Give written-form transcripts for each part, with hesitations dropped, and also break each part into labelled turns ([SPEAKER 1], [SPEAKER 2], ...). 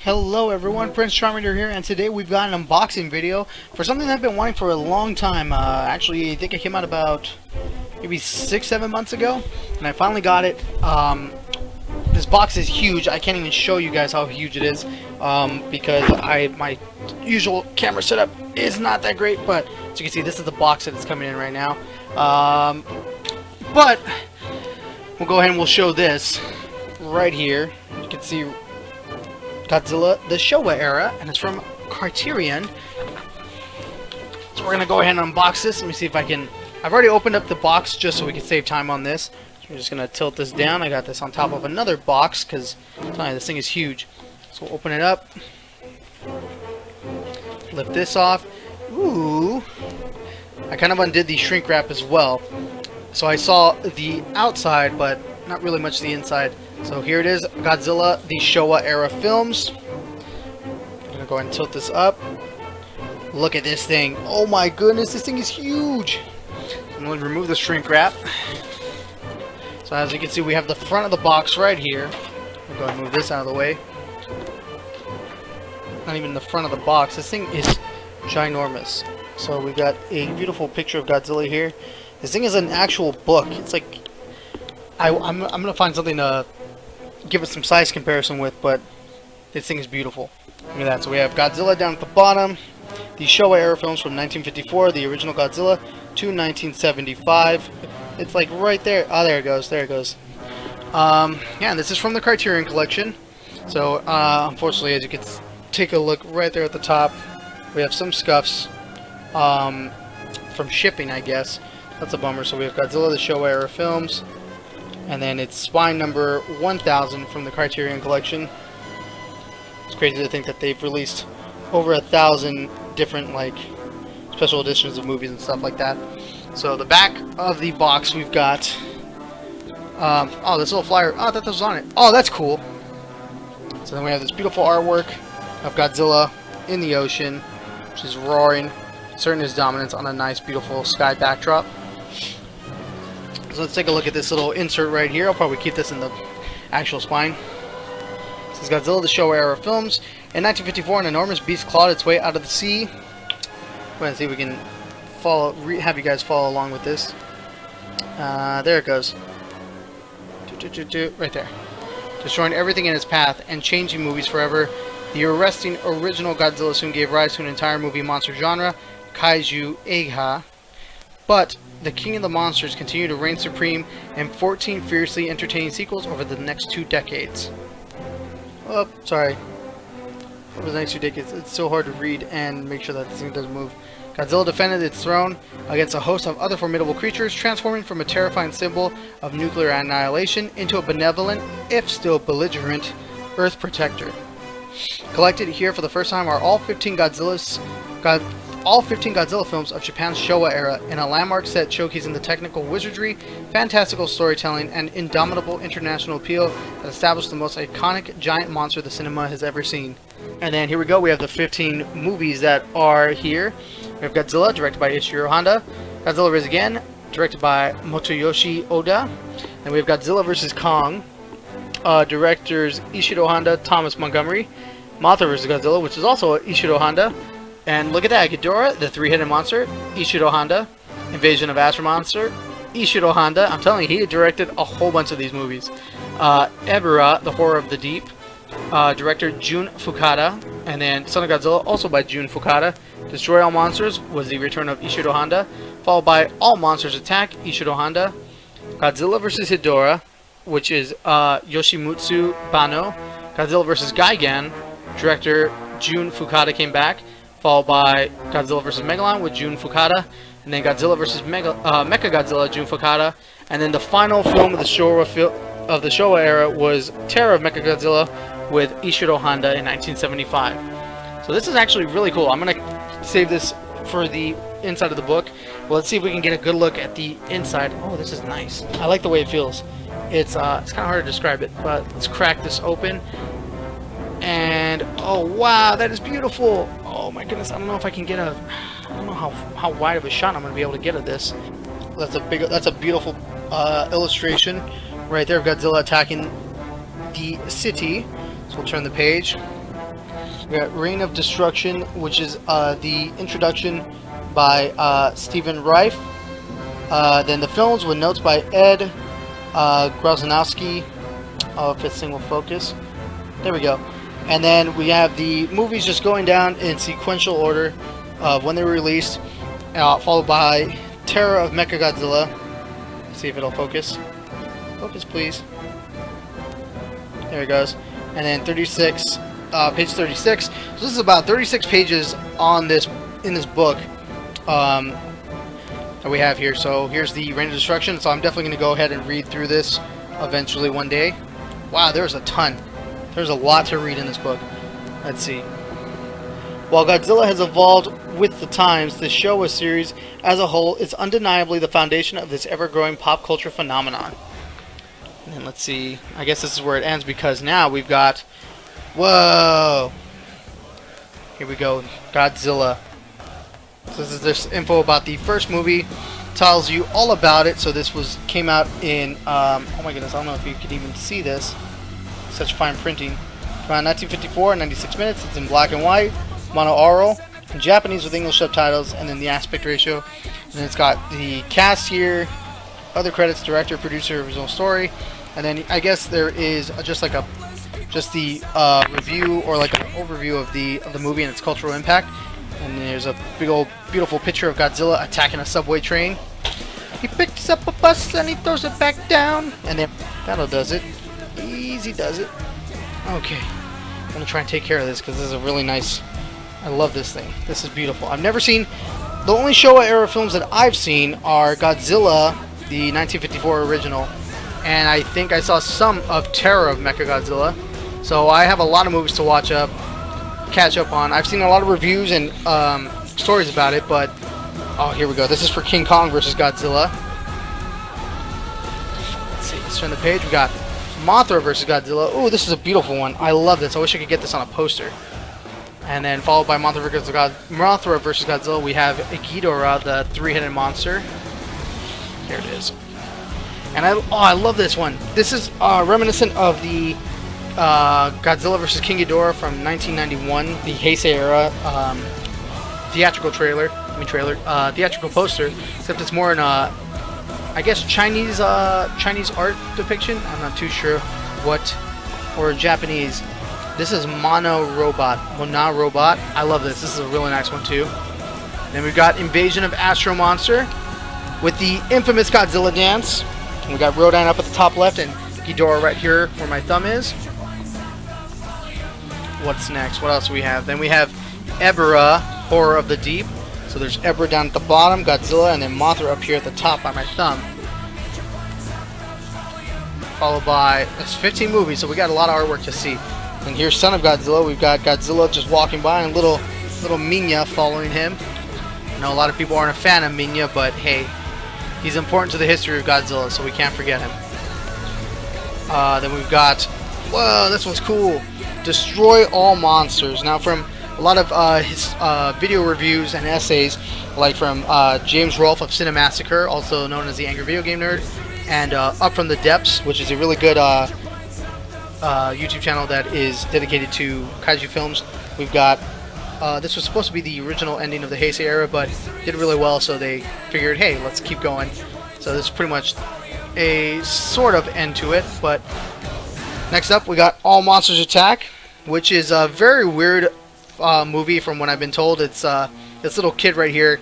[SPEAKER 1] Hello everyone, Prince Charmingder here, and today we've got an unboxing video for something that I've been wanting for a long time. Actually, I think it came out about maybe 6-7 months ago, and I finally got it. This box is huge. I can't even show you guys how huge it is because my usual camera setup is not that great, but as you can see, this is the box that it's coming in right now. But we'll go ahead and we'll show this right here. You can see Godzilla, the Showa era, and it's from Criterion. So we're gonna go ahead and unbox this. Let me see if I can. I've already opened up the box just so we can save time on this. So we're just gonna tilt this down. I got this on top of another box because this thing is huge. So we'll open it up. Lift this off. Ooh! I kind of undid the shrink wrap as well. So I saw the outside, but not really much the inside. So here it is, Godzilla, the Showa era films. I'm gonna go ahead and tilt this up. Look at this thing. Oh my goodness, this thing is huge. I'm going to remove the shrink wrap. So as you can see, we have the front of the box right here. I'll go ahead and move this out of the way. Not even the front of the box. This thing is ginormous. So we got a beautiful picture of Godzilla here. This thing is an actual book. It's like I'm gonna find something to give it some size comparison with, but this thing is beautiful. Look at that. So we have Godzilla down at the bottom, the Showa era films from 1954, the original Godzilla, to 1975. It's like right there. Oh, there it goes. There it goes. Yeah, this is from the Criterion Collection. So unfortunately, as you can take a look right there at the top, we have some scuffs from shipping, I guess. That's a bummer. So we have Godzilla, the Showa era films. And then it's spine number 1000 from the Criterion Collection. It's crazy to think that they've released over 1,000 different special editions of movies and stuff like that. So the back of the box we've got oh, this little flyer. Oh, that was on it. Oh, that's cool. So then we have this beautiful artwork of Godzilla in the ocean, which is roaring, asserting his dominance on a nice beautiful sky backdrop. So let's take a look at this little insert right here. I'll probably keep this in the actual spine. This is Godzilla, the Showa era films. In 1954, an enormous beast clawed its way out of the sea. Go ahead and see if we can have you guys follow along with this. There it goes. Right there. Destroying everything in its path and changing movies forever. The arresting original Godzilla soon gave rise to an entire movie monster genre, Kaiju Eiga. But the king of the monsters continued to reign supreme in 14 fiercely entertaining sequels over the next 2 decades. Oh, sorry. Over the next 2 decades. It's so hard to read and make sure that this thing doesn't move. Godzilla defended its throne against a host of other formidable creatures, transforming from a terrifying symbol of nuclear annihilation into a benevolent, if still belligerent, Earth protector. Collected here for the first time are all 15 Godzilla films of Japan's Showa era in a landmark set showcasing the technical wizardry, fantastical storytelling, and indomitable international appeal that established the most iconic giant monster the cinema has ever seen. And then here we go, we have the 15 movies that are here. We have Godzilla, directed by Ishiro Honda. Godzilla Rise Again, directed by Motoyoshi Oda. And we have Godzilla vs. Kong, directors Ishiro Honda, Thomas Montgomery. Mothra vs. Godzilla, which is also Ishiro Honda. And look at that, Ghidorah, the three-headed monster, Ishiro Honda. Invasion of Astro Monster, Ishiro Honda. I'm telling you, he directed a whole bunch of these movies. Ebirah, the Horror of the Deep, director Jun Fukada. And then Son of Godzilla, also by Jun Fukada. Destroy All Monsters was the return of Ishiro Honda, followed by All Monsters Attack, Ishiro Honda. Godzilla vs. Ghidorah, which is Yoshimitsu Banno. Godzilla vs. Gigan, director Jun Fukada came back, followed by Godzilla vs. Megalon with Jun Fukada, and then Godzilla vs. Mechagodzilla, Jun Fukada, and then the final film of the Showa era was Terror of Mechagodzilla with Ishiro Honda in 1975. So this is actually really cool. I'm gonna save this for the inside of the book. Well, let's see if we can get a good look at the inside. Oh, this is nice. I like the way it feels. It's kind of hard to describe it, but let's crack this open. And oh wow, that is beautiful. Oh my goodness, I don't know if I can get I don't know how wide of a shot I'm gonna be able to get of this. That's a beautiful illustration right there of Godzilla attacking the city. So we'll turn the page. We got Reign of Destruction, which is the introduction by Stephen Reif. Then the films with notes by Ed Grozanowski. Oh, if this thing will focus. There we go. And then we have the movies just going down in sequential order of when they were released, followed by Terror of Mechagodzilla. Let's see if it'll focus. Focus, please. There it goes. And then 36, page 36. So this is about 36 pages on this in this book that we have here. So here's the Reign of Destruction. So I'm definitely going to go ahead and read through this eventually one day. Wow, there's a ton. There's a lot to read in this book. Let's see. While Godzilla has evolved with the times, the Showa series as a whole is undeniably the foundation of this ever-growing pop culture phenomenon. And then let's see. I guess this is where it ends because now we've got... Whoa! Here we go. Godzilla. So this is this info about the first movie. Tells you all about it. So this came out in... oh my goodness, I don't know if you could even see this. Such fine printing. Around 1954, 96 minutes. It's in black and white, mono-aural, in Japanese with English subtitles, and then the aspect ratio. And then it's got the cast here, other credits, director, producer, original story, and then I guess there is just the review or like an overview of the movie and its cultural impact. And there's a big old beautiful picture of Godzilla attacking a subway train. He picks up a bus and he throws it back down, and then that'll does it. Easy does it. Okay, I'm gonna try and take care of this because this is a really nice. I love this thing. This is beautiful. I've never seen. The only Showa era films that I've seen are Godzilla, the 1954 original, and I think I saw some of Terror of Mechagodzilla. So I have a lot of movies to catch up on. I've seen a lot of reviews and stories about it, but oh, here we go. This is for King Kong versus Godzilla. Let's see. Let's turn the page. We got Mothra versus Godzilla. Ooh, this is a beautiful one. I love this. I wish I could get this on a poster. And then followed by Mothra versus Godzilla, we have Ghidorah, the three-headed monster. Here it is. And I love this one. This is reminiscent of the Godzilla vs. King Ghidorah from 1991, the Heisei era theatrical theatrical poster. Except it's more in I guess Chinese art depiction. I'm not too sure what, or Japanese. This is Mona Robot. I love this. This is a really nice one too. Then we've got Invasion of Astro Monster with the infamous Godzilla dance. And we got Rodan up at the top left and Ghidorah right here where my thumb is. What's next? What else do we have? Then we have Ebirah, Horror of the Deep. So there's Ebirah down at the bottom, Godzilla, and then Mothra up here at the top by my thumb. Followed by, it's 15 movies, so we got a lot of artwork to see. And here's Son of Godzilla. We've got Godzilla just walking by and little Minya following him. I know a lot of people aren't a fan of Minya, but hey, he's important to the history of Godzilla, so we can't forget him. Then we've got, whoa, this one's cool. Destroy All Monsters. Now from a lot of his video reviews and essays, like from James Rolfe of Cinemassacre, also known as the Angry Video Game Nerd, and Up From the Depths, which is a really good YouTube channel that is dedicated to kaiju films. We've got, this was supposed to be the original ending of the Heisei era, but did really well, so they figured, hey, let's keep going. So this is pretty much a sort of end to it, but next up we got All Monsters Attack, which is a very weird movie from what I've been told. It's this little kid right here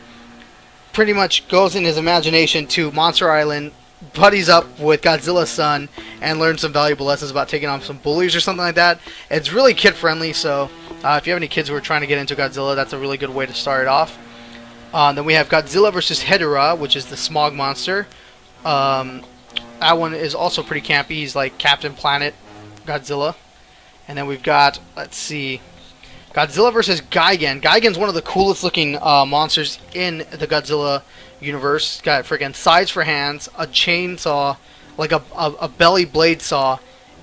[SPEAKER 1] pretty much goes in his imagination to Monster Island, buddies up with Godzilla's son, and learns some valuable lessons about taking on some bullies or something like that. It's really kid friendly, so if you have any kids who are trying to get into Godzilla, that's a really good way to start it off. Then we have Godzilla vs. Hedorah, which is the smog monster. That one is also pretty campy. He's like Captain Planet Godzilla. And then we've got, let's see, Godzilla vs. Gigan. Gigan's one of the coolest looking monsters in the Godzilla universe. Got friggin' sides for hands, a chainsaw, like a belly blade saw,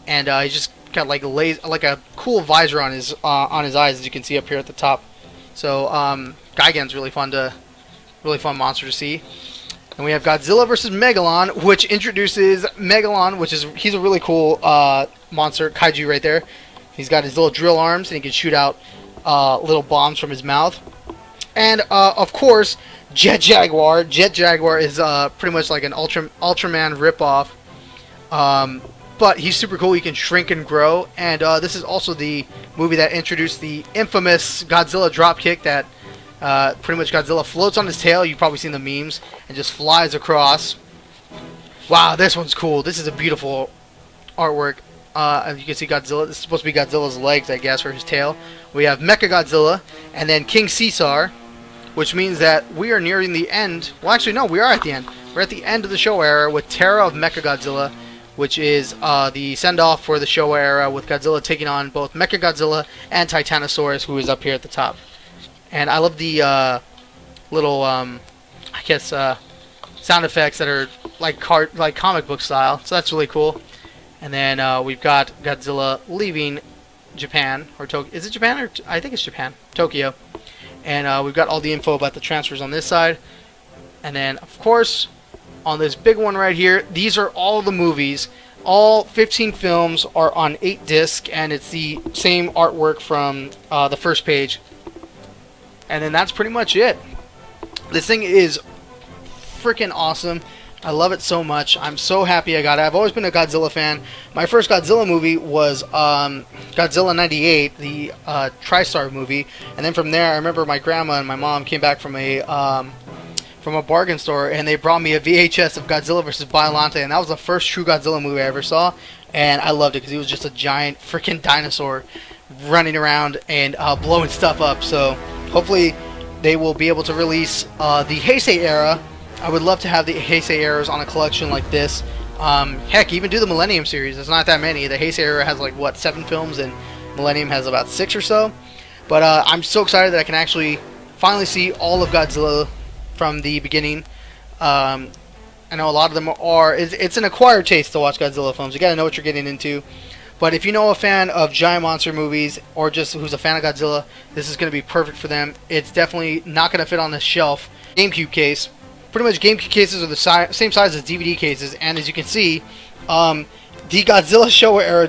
[SPEAKER 1] and he's just got like a cool visor on his eyes, as you can see up here at the top. So Gigan's really fun monster to see. And we have Godzilla vs. Megalon, which introduces Megalon, he's a really cool monster, kaiju right there. He's got his little drill arms, and he can shoot out little bombs from his mouth. And of course, Jet Jaguar. Jet Jaguar is pretty much like an Ultraman ripoff. But he's super cool. He can shrink and grow. And this is also the movie that introduced the infamous Godzilla dropkick that pretty much Godzilla floats on his tail. You've probably seen the memes. And just flies across. Wow, this one's cool. This is a beautiful artwork. As you can see, Godzilla. This is supposed to be Godzilla's legs, I guess, or his tail. We have Mecha Godzilla. And then King Caesar. Which means that we are nearing the end. Well, actually, no, we are at the end. We're at the end of the Showa era with Terra of Mechagodzilla, which is the send-off for the Showa era, with Godzilla taking on both Mechagodzilla and Titanosaurus, who is up here at the top. And I love the little, I guess, sound effects that are like comic book style. So that's really cool. And then we've got Godzilla leaving Japan, or Tokyo. Is it Japan, or I think it's Japan, Tokyo. And we've got all the info about the transfers on this side. And then, of course, on this big one right here, these are all the movies. All 15 films are on 8 discs, and it's the same artwork from the first page. And then that's pretty much it. This thing is freaking awesome. I love it so much. I'm so happy I got it. I've always been a Godzilla fan. My first Godzilla movie was Godzilla 98, the TriStar movie. And then from there, I remember my grandma and my mom came back from a bargain store, and they brought me a VHS of Godzilla vs. Biollante. And that was the first true Godzilla movie I ever saw. And I loved it because he was just a giant freaking dinosaur running around and blowing stuff up. So hopefully they will be able to release the Heisei era. I would love to have the Heisei eras on a collection like this. Heck, even do the Millennium series. There's not that many. The Heisei era has like, what, 7 films, and Millennium has about 6 or so. But I'm so excited that I can actually finally see all of Godzilla from the beginning. I know a lot of them are... It's an acquired taste to watch Godzilla films. You gotta know what you're getting into. But if you know a fan of giant monster movies, or just who's a fan of Godzilla, this is going to be perfect for them. It's definitely not going to fit on the shelf. GameCube case. Pretty much GameCube cases are the same size as DVD cases, and as you can see, the Godzilla Showa era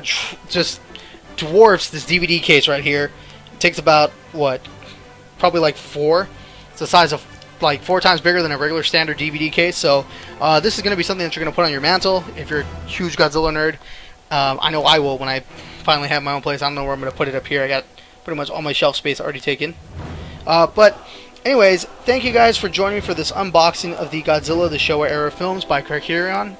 [SPEAKER 1] just dwarfs this DVD case right here. It takes about, what, probably like 4. It's the size of like 4 times bigger than a regular standard DVD case, so this is going to be something that you're going to put on your mantle if you're a huge Godzilla nerd. I know I will when I finally have my own place. I don't know where I'm going to put it up here. I got pretty much all my shelf space already taken. But anyways, thank you guys for joining me for this unboxing of the Godzilla the Showa era films by Criterion.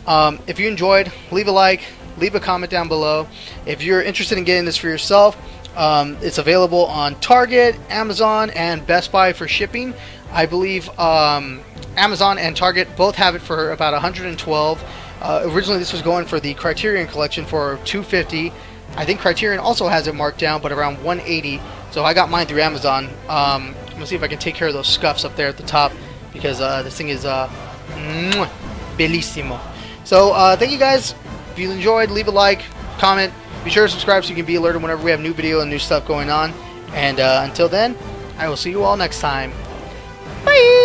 [SPEAKER 1] If you enjoyed, leave a like, leave a comment down below. If you're interested in getting this for yourself, it's available on Target, Amazon, and Best Buy for shipping. I believe Amazon and Target both have it for about $112. Originally this was going for the Criterion Collection for $250. I think Criterion also has it marked down, but around $180. So I got mine through Amazon. I'm going to see if I can take care of those scuffs up there at the top, because this thing is bellissimo. So thank you guys. If you enjoyed, leave a like, comment. Be sure to subscribe so you can be alerted whenever we have new video and new stuff going on. And until then, I will see you all next time. Bye!